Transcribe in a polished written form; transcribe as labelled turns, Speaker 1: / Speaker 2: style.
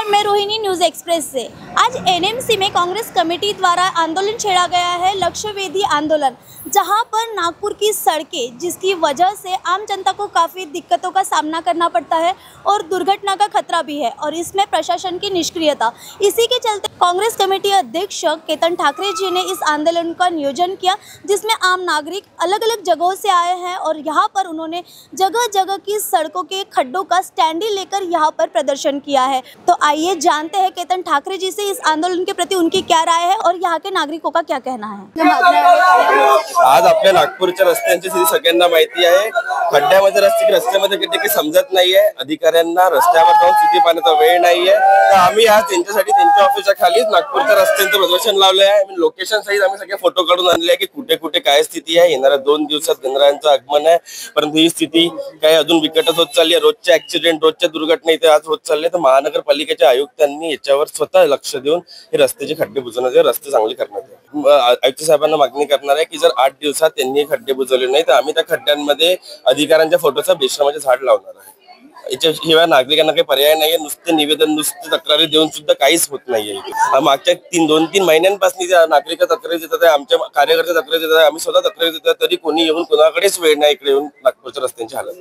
Speaker 1: मैं Rohini news express से। आज एनएमसी में कांग्रेस कमेटी द्वारा आंदोलन छेड़ा गया है, लक्ष्यवेधी आंदोलन, जहां पर नागपुर की सड़कें जिसकी वजह से आम जनता को काफ़ी दिक्कतों का सामना करना पड़ता है और दुर्घटना का खतरा भी है और इसमें प्रशासन की निष्क्रियता। इसी के चलते कांग्रेस कमेटी अध्यक्ष केतन ठाकरे जी ने इस आंदोलन का नियोजन किया, जिसमें आम नागरिक अलग अलग जगहों से आए हैं और यहाँ पर उन्होंने जगह जगह की सड़कों के खड्डों का स्टैंडी लेकर यहाँ पर प्रदर्शन किया है। तो आइए जानते हैं केतन ठाकरे जी से इस आंदोलन के प्रति उनकी क्या राय है और यहाँ के नागरिकों का क्या कहना है।
Speaker 2: आज आपल्या नागपूरच्या रस्त्यांची स्थिती सगळ्यांना माहिती आहे। खड्ड्यामध्ये रस्त्यामध्ये किती समजत नाहीये, अधिकाऱ्यांना रस्त्यावर जाऊन स्थिती पाहण्याचा वेळ नाहीये। तर आम्ही आज त्यांच्यासाठी त्यांच्या ऑफिसच्या खालीच नागपूरच्या रस्त्यांचं प्रदर्शन लावले आहे। लोकेशन सहित आम्ही सगळे फोटो काढून आणले की कुठे कुठे काय स्थिती आहे। येणाऱ्या 2 दिवसात गणरायांचं आगमन आहे, परंतु ही स्थिती काय अजून विकटच होत चालली आहे। रोजचे ऍक्सिडेंट, रोजच्या दुर्घटना इथे आज होत चालले। तर महानगरपालिकेच्या आयुक्तांनी याच्यावर स्वतः लक्ष देऊन हे रस्त्याचे खड्डे बुजवण्याचे, रस्ते चांगले करण्यात आयुक्त साहेबांना मागणी करणार आहे की जर 8 दिवसात त्यांनी खड्डे बुजवले नाही तर आम्ही त्या खड्ड्यांमध्ये अधिकाऱ्यांच्या फोटोचा बेशरमाचे झाड लावणार आहे। याच्याशिवाय नागरिकांना काही पर्याय नाहीये। नुसते निवेदन, नुसते तक्रारी देऊन सुद्धा काहीच होत नाहीये। मागच्या 2-3 महिन्यांपासून नागरिक तक्रारी देतात आहे, आमच्या कार्यकर्ते तक्रारी देतात आहे, आम्ही स्वतः तक्रारी देतात, तरी कोणी येऊन कोणाकडेच वेळ नाही इकडे येऊन नागपूरच्या रस्त्यांची हालत